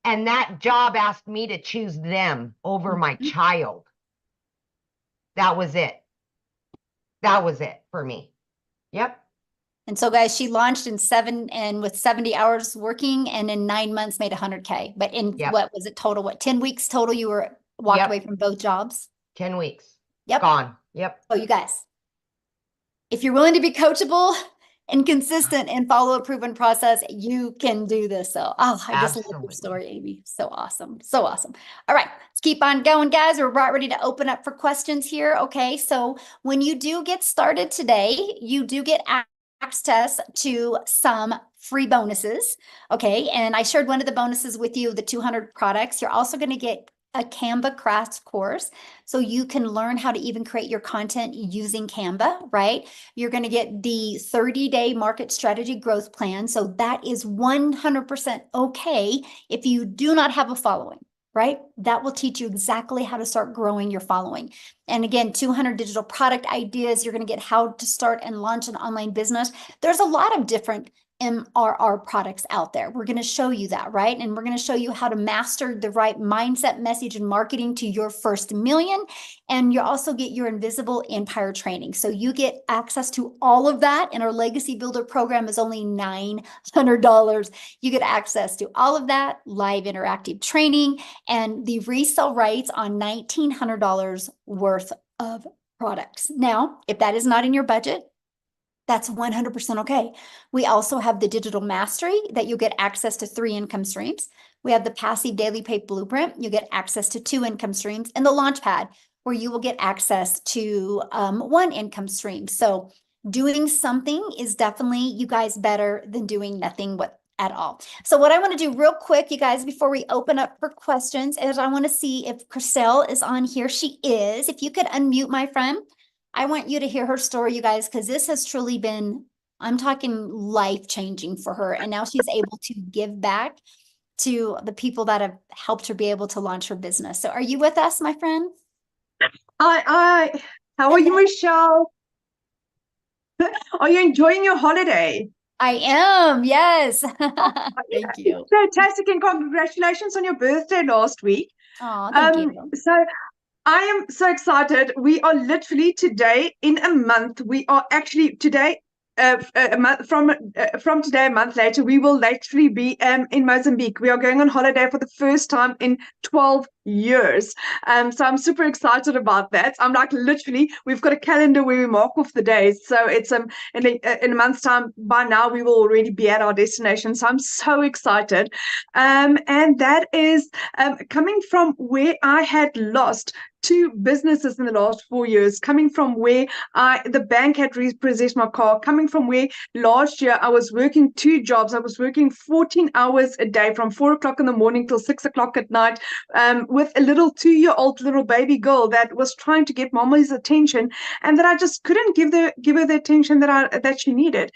And that job asked me to choose them over my Mm-hmm. child. That was it. That was it for me. Yep. And so, guys, she launched with 70 hours working, and in 9 months made 100K. But in what was it total? 10 weeks total? You were walked away from both jobs? 10 weeks. Yep. Gone. Yep. Oh, you guys, if you're willing to be coachable and consistent and follow a proven process, you can do this. So, I just love your story, Amy. So awesome. So awesome. All right, let's keep on going, guys. We're about ready to open up for questions here. Okay, so when you do get started today, you do get access to some free bonuses. Okay, and I shared one of the bonuses with you, the 200 products. You're also going to get a Canva crafts course, so you can learn how to even create your content using Canva, right? You're going to get the 30-day market strategy growth plan. So that is 100% okay if you do not have a following, right? That will teach you exactly how to start growing your following. And again, 200 digital product ideas. You're going to get how to start and launch an online business. There's a lot of different MRR products out there. We're going to show you that, right? And we're going to show you how to master the right mindset, message, and marketing to your first million. And you also get your invisible empire training. So you get access to all of that. And our Legacy Builder program is only $900. You get access to all of that, live interactive training, and the resale rights on $1,900 worth of products. Now, if that is not in your budget, that's 100% okay. We also have the digital mastery that you'll get access to 3 income streams. We have the passive daily pay blueprint. You get access to 2 income streams, and the launch pad where you will get access to 1 income stream. So doing something is definitely, you guys, better than doing nothing at all. So what I want to do real quick, you guys, before we open up for questions, is I want to see if Chriselle is on here. She is. If you could unmute, my friend. I want you to hear her story, you guys, because this has truly been, I'm talking life-changing for her. And now she's able to give back to the people that have helped her be able to launch her business. So are you with us, my friend? How are you, Michelle? Are you enjoying your holiday? I am, yes. Yeah, Thank you. fantastic, and congratulations on your birthday last week. Oh, thank you. So I am so excited. We are literally today in a month. We are actually today, a month from today, a month later, we will literally be in Mozambique. We are going on holiday for the first time in 12 years. So I'm super excited about that. I'm like, literally, we've got a calendar where we mark off the days. So it's in a month's time. By now, we will already be at our destination. So I'm so excited. And that is coming from where I had lost 2 businesses in the last 4 years, coming from where the bank had repossessed my car, coming from where last year I was working 2 jobs. I was working 14 hours a day from 4 o'clock in the morning till 6 o'clock at night, with a little 2-year-old little baby girl that was trying to get mama's attention, and that I just couldn't give her the attention that she needed.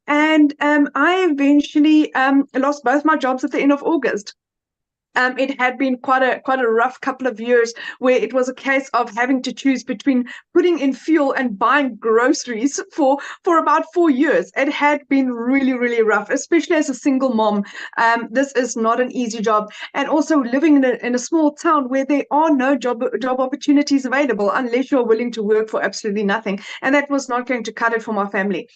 And I eventually lost both my jobs at the end of August. It had been quite a rough couple of years, where it was a case of having to choose between putting in fuel and buying groceries for about 4 years. It had been really, really rough, especially as a single mom. This is not an easy job, and also living in a small town where there are no job opportunities available unless you're willing to work for absolutely nothing, and that was not going to cut it for my family.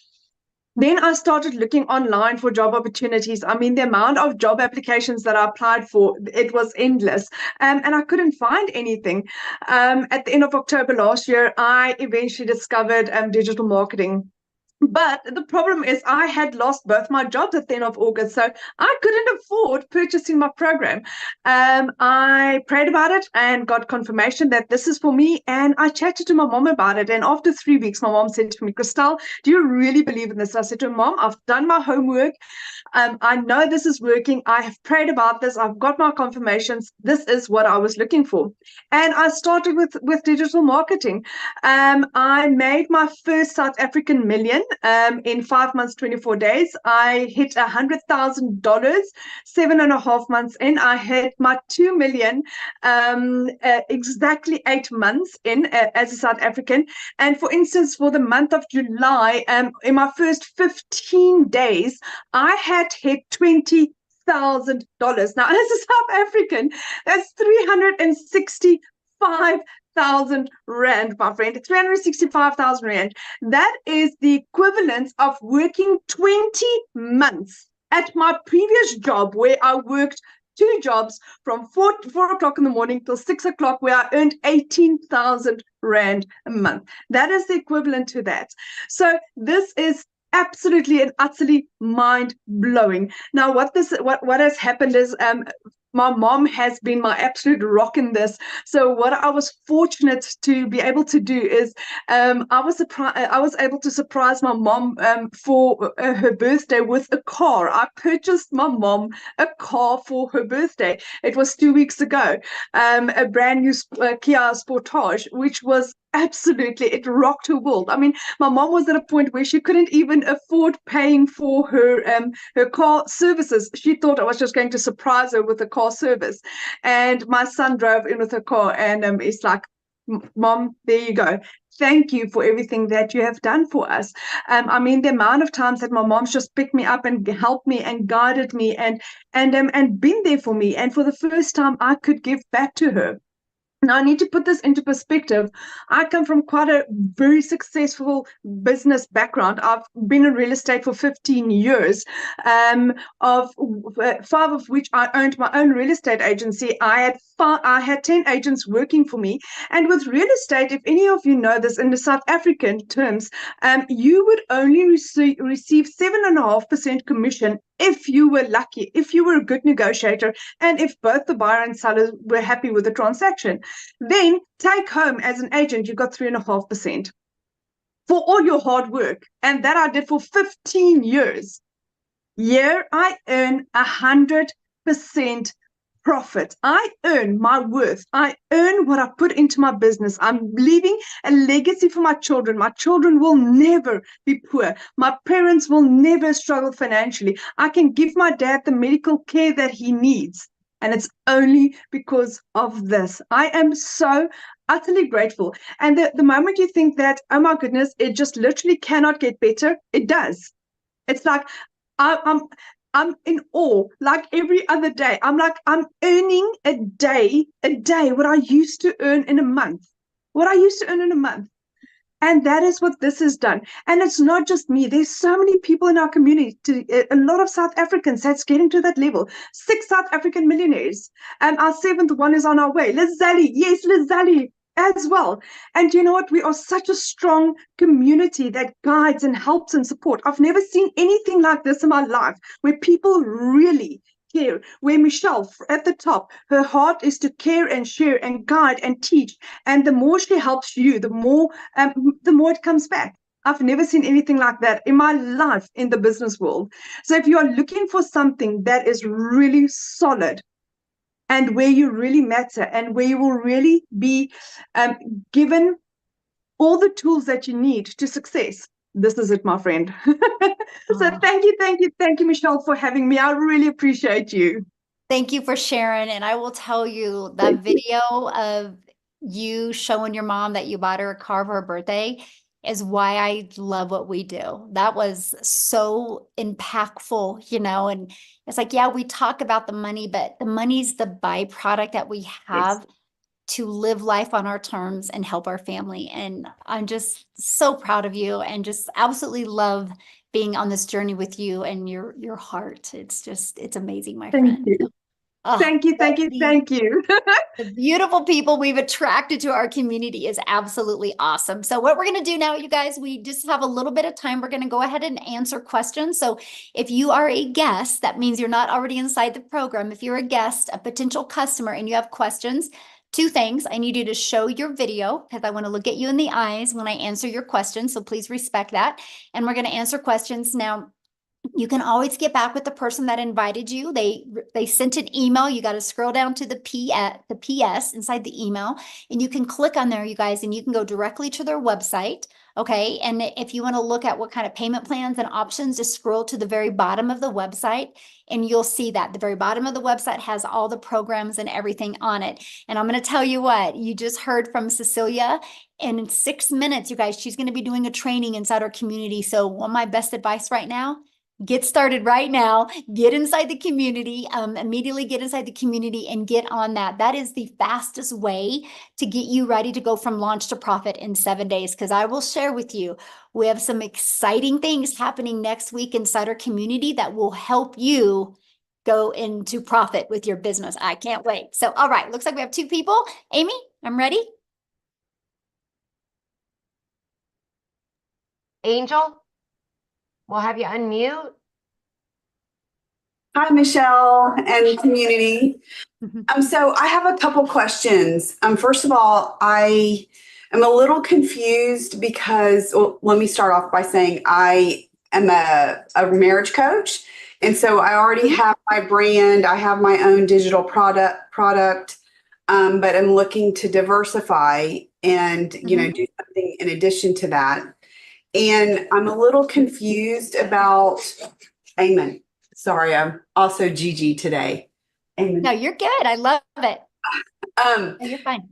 Then I started looking online for job opportunities. I mean, the amount of job applications that I applied for, it was endless. And I couldn't find anything. At the end of October last year, I eventually discovered digital marketing. But the problem is I had lost both my jobs at the end of August, so I couldn't afford purchasing my program. I prayed about it and got confirmation that this is for me, and I chatted to my mom about it. And after 3 weeks, my mom said to me, Christelle, do you really believe in this? I said to her, Mom, I've done my homework. I know this is working. I have prayed about this. I've got my confirmations. This is what I was looking for. And I started with digital marketing. I made my first South African million in 5 months, 24 days. I hit $100,000, 7.5 months in. I hit my 2 million exactly 8 months in as a South African. And for instance, for the month of July, in my first 15 days, I had hit $20,000. Now, as a South African, that's 365,000 rand, my friend. 365,000 rand. That is the equivalent of working 20 months at my previous job, where I worked 2 jobs from 4 o'clock in the morning till 6 o'clock, where I earned 18,000 rand a month. That is the equivalent to that. So this is absolutely and utterly mind-blowing. Now, what has happened is my mom has been my absolute rock in this. So what I was fortunate to be able to do is I was able to surprise my mom for her birthday with a car. I purchased my mom a car for her birthday. It was 2 weeks ago, a brand new Kia Sportage, which was absolutely, it rocked her world. I mean, my mom was at a point where she couldn't even afford paying for her car services. She thought I was just going to surprise her with a car service. And my son drove in with her car, and it's like, Mom, there you go. Thank you for everything that you have done for us. I mean, the amount of times that my mom's just picked me up and helped me and guided me and been there for me. And for the first time, I could give back to her. Now, I need to put this into perspective. I come from quite a very successful business background. I've been in real estate for 15 years, of 5 of which I owned my own real estate agency. I had 10 agents working for me. And with real estate, if any of you know this in the South African terms, you would only receive 7.5% commission if you were lucky, if you were a good negotiator, and if both the buyer and seller were happy with the transaction. Then take home as an agent, you got 3.5% for all your hard work. And that I did for 15 years. Here I earn 100% profit. I earn my worth. I earn what I put into my business. I'm leaving a legacy for my children. My children will never be poor. My parents will never struggle financially. I can give my dad the medical care that he needs. And it's only because of this. I am so utterly grateful. And the moment you think that, oh my goodness, it just literally cannot get better, it does. It's like I'm in awe. Like every other day, I'm earning a day what I used to earn in a month. And that is what this has done. And it's not just me. There's so many people in our community, a lot of South Africans that's getting to that level. 6 South African millionaires. And our 7th one is on our way. Lizali, yes, Lizali as well. And you know what? We are such a strong community that guides and helps and support. I've never seen anything like this in my life, where people really care, where Michelle at the top, her heart is to care and share and guide and teach. And the more she helps you, the more it comes back. I've never seen anything like that in my life in the business world. So if you are looking for something that is really solid, and where you really matter, and where you will really be given all the tools that you need to success, this is it, my friend. So thank you, Michelle, for having me. I really appreciate you. Thank you for sharing. And I will tell you that video of you showing your mom that you bought her a car for her birthday is why I love what we do. That was so impactful, and it's like, yeah, we talk about the money, but the money's the byproduct that we have to live life on our terms and help our family. And I'm just so proud of you and just absolutely love being on this journey with you and your heart. It's amazing, my friend. Thank you. Thank you. The beautiful people we've attracted to our community is absolutely awesome. So what we're going to do now, you guys, we just have a little bit of time. We're going to go ahead and answer questions. So if you are a guest, that means you're not already inside the program. If you're a guest, a potential customer, and you have questions, 2 things. I need you to show your video because I want to look at you in the eyes when I answer your questions. So please respect that. And we're going to answer questions now. You can always get back with the person that invited you. They sent an email. You got to scroll down to the PS inside the email, and you can click on there, you guys, and you can go directly to their website. Okay. And if you want to look at what kind of payment plans and options, just scroll to the very bottom of the website and you'll see that the very bottom of the website has all the programs and everything on it. And I'm going to tell you what, you just heard from Cecilia, and in 6 minutes, you guys, she's going to be doing a training inside our community. So one of my best advice right now, get started right now, get inside the community, immediately get inside the community and get on that. That is the fastest way to get you ready to go from launch to profit in 7 days. Because I will share with you, we have some exciting things happening next week inside our community that will help you go into profit with your business. I can't wait. So, all right, looks like we have 2 people. Amy, I'm ready. Angel, we'll have you unmute. Hi, Michelle and community. So I have a couple questions. First of all, I am a little confused because, well, let me start off by saying I am a marriage coach. And so I already have my brand. I have my own digital product, but I'm looking to diversify and, do something in addition to that. And I'm a little confused about, Amen. Sorry, I'm also Gigi today. Amen. No, you're good. I love it. No, you're fine.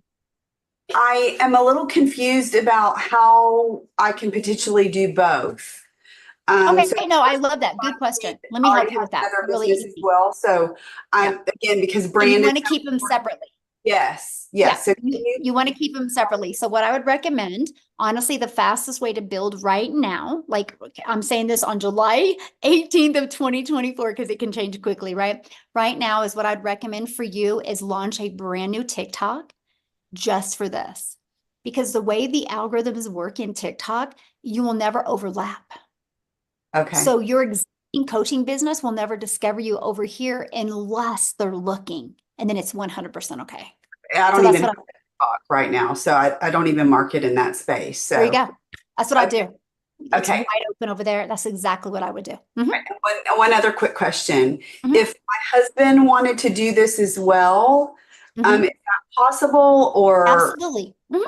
I am a little confused about how I can potentially do both. Okay, no, I love that. Good question. Let me help you with that. Really easy. As well. So again, because brand, you want to keep them separately. Yes. Yeah, so you want to keep them separately. So what I would recommend, honestly, the fastest way to build right now, like I'm saying this on July 18th of 2024, because it can change quickly, right? Right now is what I'd recommend for you is launch a brand new TikTok just for this. Because the way the algorithms work in TikTok, you will never overlap. Okay. So your existing coaching business will never discover you over here unless they're looking. And then it's 100% okay. I don't even talk right now. So I don't even market in that space. So there you go. That's what I do. It's Okay. wide open over there. That's exactly what I would do. Mhm. One other quick question. Mhm. If my husband wanted to do this as well, Mhm. is that possible, or Absolutely. Mhm.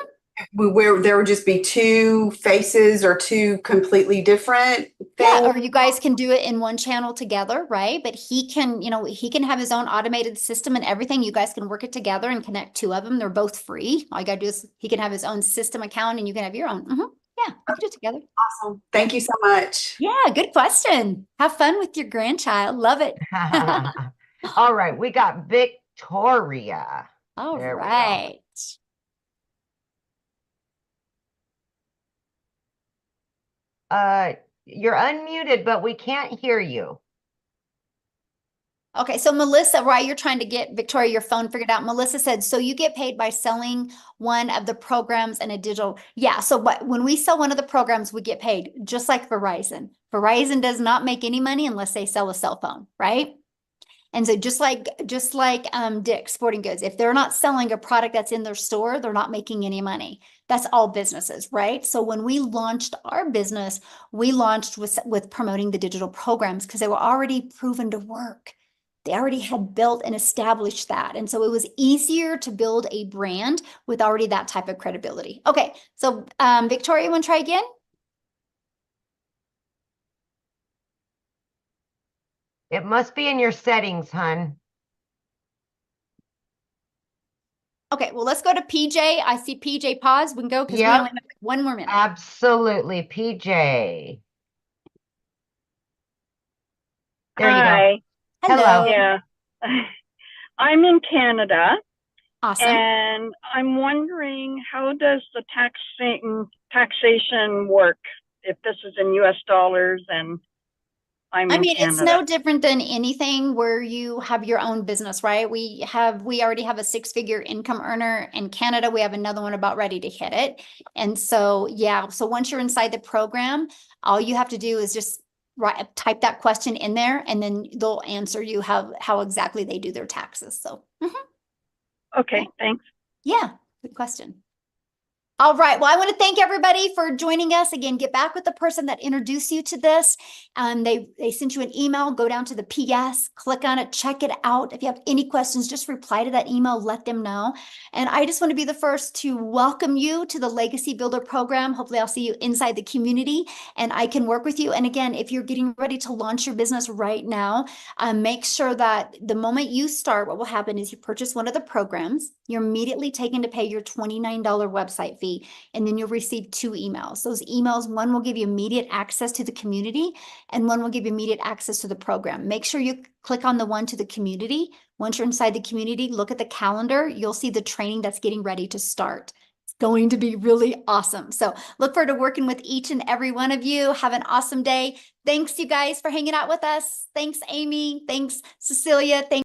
where there would just be two faces or two completely different Yeah, things? or you guys can do it in one channel together, right? But he can, he can have his own automated system and everything. You guys can work it together and connect two of them. They're both free. All you gotta do is he can have his own system account and you can have your own. Yeah, you can do it together. Awesome. Thank you so much. Yeah, good question. Have fun with your grandchild. Love it. All right, we got Victoria. All There we go. right. You're unmuted, but we can't hear you. Okay, so Melissa, right, you're trying to get Victoria your phone figured out. Melissa said, so you get paid by selling one of the programs in a digital. Yeah, so when we sell one of the programs, we get paid just like Verizon. Verizon does not make any money unless they sell a cell phone, right? And so just like Dick's Sporting Goods, if they're not selling a product that's in their store, they're not making any money. That's all businesses, right? So when we launched our business, we launched with promoting the digital programs because they were already proven to work. They already had built and established that. And so it was easier to build a brand with already that type of credibility. Okay, so Victoria, you want to try again? It must be in your settings, hon. Okay, well, let's go to PJ. I see PJ pause. We can go because we Yep. only have one more minute. Absolutely, PJ. There you go. Hi. Hello. Yeah. I'm in Canada, Awesome. and I'm wondering, how does the taxation work if this is in US dollars and I'm in It's Canada? no different than anything where you have your own business, right? We already have a 6-figure income earner in Canada. We have another one about ready to hit it. And so, yeah, so once you're inside the program, all you have to do is just type that question in there, and then they'll answer you how exactly they do their taxes. So, Okay, thanks. yeah, good question. All right. Well, I want to thank everybody for joining us. Again, get back with the person that introduced you to this. They sent you an email. Go down to the PS, click on it, check it out. If you have any questions, just reply to that email, let them know. And I just want to be the first to welcome you to the Legacy Builder program. Hopefully I'll see you inside the community and I can work with you. And again, if you're getting ready to launch your business right now, make sure that the moment you start, what will happen is you purchase one of the programs, you're immediately taken to pay your $29 website fee, and then you'll receive 2 emails. Those emails, one will give you immediate access to the community and one will give you immediate access to the program. Make sure you click on the one to the community. Once you're inside the community, look at the calendar. You'll see the training that's getting ready to start. It's going to be really awesome. So look forward to working with each and every one of you. Have an awesome day. Thanks, you guys, for hanging out with us. Thanks, Amy. Thanks, Cecilia. Thanks.